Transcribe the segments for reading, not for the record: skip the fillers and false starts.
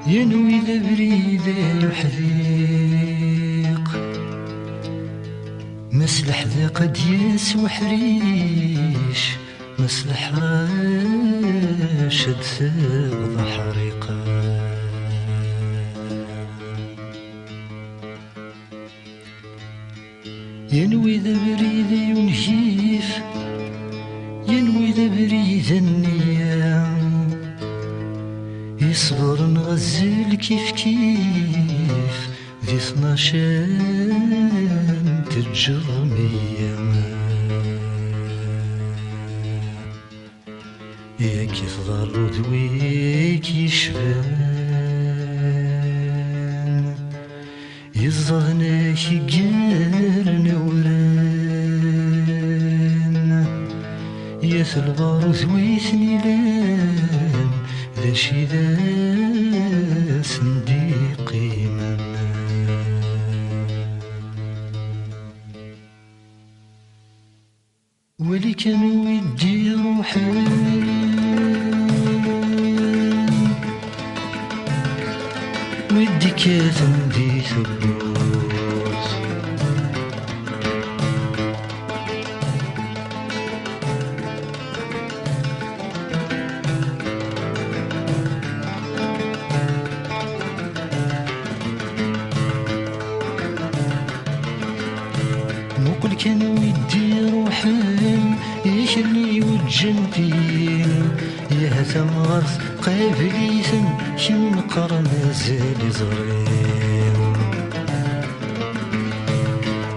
ينوي ذا بريد يحذيق مسلح ذا قد يسوى حريش مسلح راشد ثغض حريقا ينوي ذا بريد ينهيف ينوي ذا بريد النيام يصبر نغزل كيف كيف ذي 12 تجرمية يا كيف ظل ذويك يشفان يظهناك يقارن وران يا ثلبار ذويثني لان ذا شي ذا صنديقي ولي كان ودي روحي ودي كاثم دي ثبوت مقل كان ودي روحي يشرني وجنتي يا هثم غرث قابليثن شم قرن زالي زغرين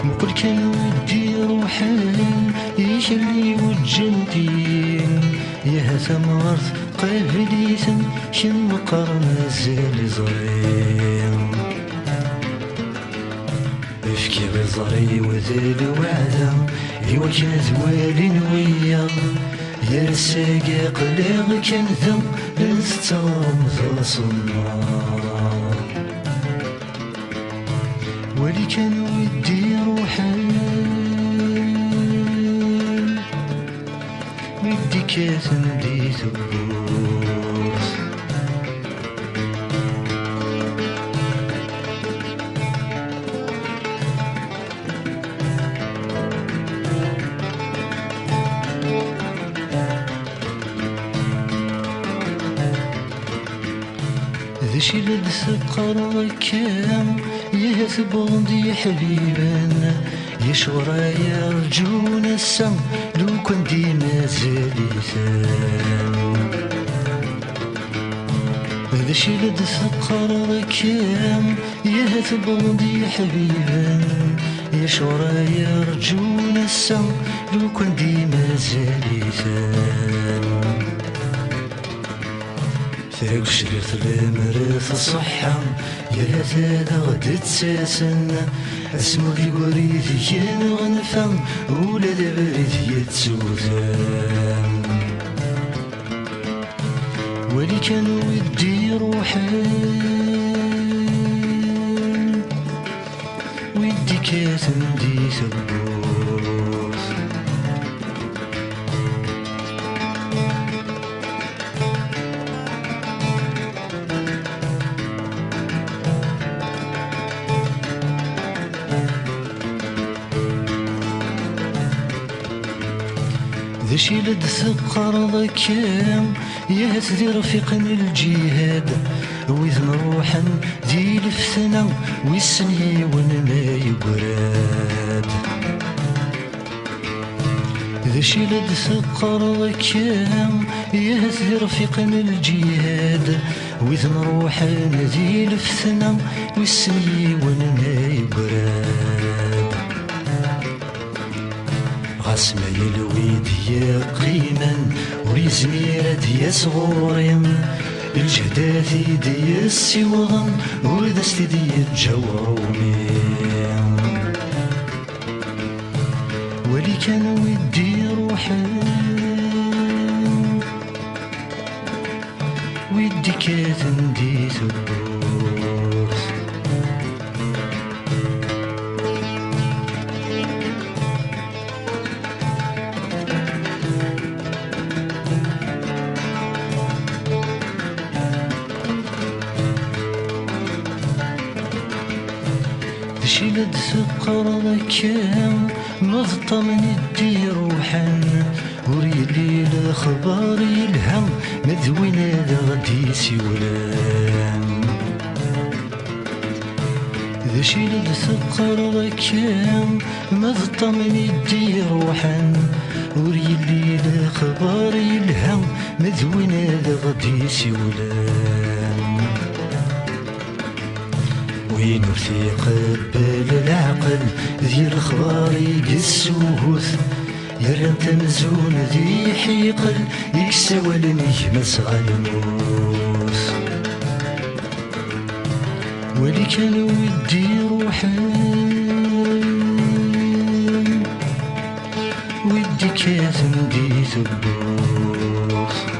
مقل كان ودي روحي يشرني وجنتي يا هثم غرث قابليثن شم قرن زالي زغرين افكي بزري وذيل وعدا إيوا كان زوالي نويا يا رساقي قليغ كان ذم لنستغم ثصنا ولي كان ودي روحي ودي كاثن دي ثبوت ذا شي لد ثقر كام يثبون دي حبيبا يشورا يرجون السم لو كان ديما زالي ثام ذا شي لد ثقر كام يثبون دي حبيبا يشورا يرجون السم لو كان ديما زالي ثام ثاق شريط المرث الصحة يا ثاذا غد تساسن اسمو ذي وريد ينغنفم ولا ذا بريد يتسوثان ولي كان ودي روحي ودي كاثم دي ثبوت ذا شي لد ثقر كام يهث ذي رفيق الجهاد وإذ نروحا ذي لفتنا ويسني ونما يقراد ذا شي لد ثقر كام يهث ذي رفيق الجهاد وإذ نروحا ذي لفتنا ويسني ونما يقراد غاسما يلويد يا قيما وريزميرة ديا صغوريم الجهداثي ديا السيوضن وردستي ديا الجورومي ولي كان ودي روحي ودي كاثن دي ثبوت شي لا تفكر ذكام مضطم ندي روحا وريلي الاخبار يلهم مدوين هذا غدي سيولان ذا شي لا تفكر ذكام مضطم ندي روحا وريلي الاخبار يلهم مدوين هذا غدي سيولان وين وثيق بالعقل ذي الخبار يقسوهوث يرن تمزون ذي حيقل يكسولني مسغى الموت ولي كان ودي روحان ودي كاثم دي ثبوت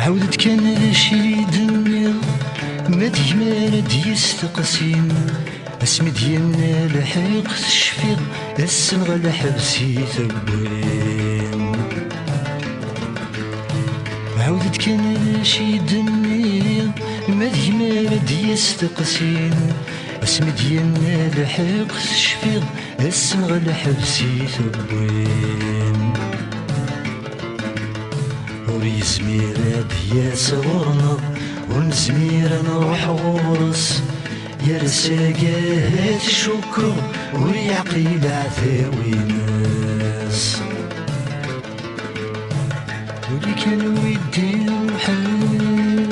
عودت كان رشيد النيل ما تجمال يستقسين اسم ديالنا لحق الشفيق السنغ لحبسي ثبوين عودت كان رشيد النيل ما تجمال يستقسين اسم ديالنا لحق الشفيق السنغ لحبسي ثبوين وريزمير يا صغرنا ونزمير نروح غورس يا رساقات الشكر ويعقيل عثاوي ناس ولي كان ودي روحان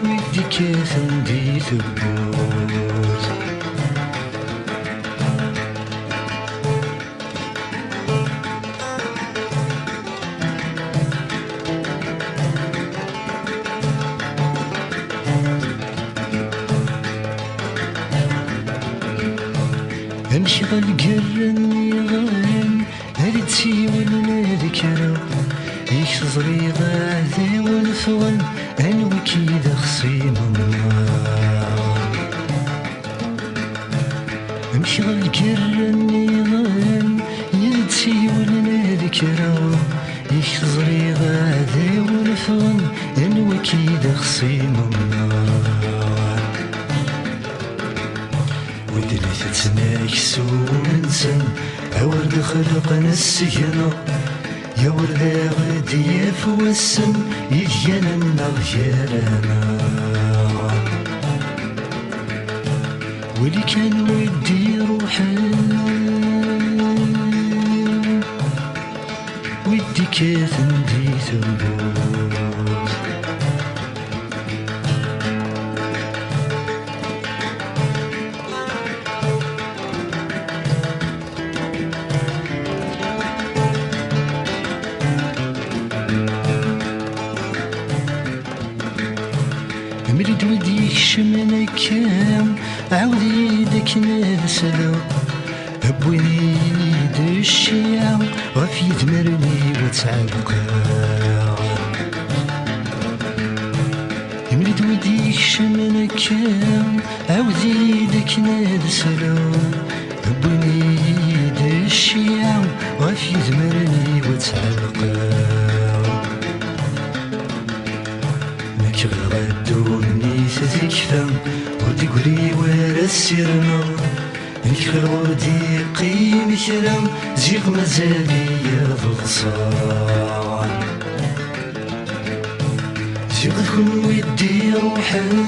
ودي كاثم دي ثبوت امشي غالقرن يغان هادي تسيول نذكرى يك زريضة عذا ونفغن انوي كيدا خصيم النار امشي غالقرن يغان هادي تسيول نذكرى يك زريضة عذا ونفغن انوي كيدا خصيم النار ودلي تتناكسو ونسن أورد خلقنا السجنة يا ورد غادي يفوسن يجينا النغيرنا ولي كان ودي روحان ودي كاثم دي ثبوت مريد ودي يكشمنا كام عاودي داك نسلو هبوني يد الشيعة غف يدمرني وتعلقا مريد ودي يكشمنا كام عاودي داك نسلو هبوني يد الشيعة غف يدمرني وتعلقا غدوني تذكفم ودي قولي ولا السرنا نكفر ودي قيم كلام زيغ مزالي يضغصان زيغ تكون ودي روحان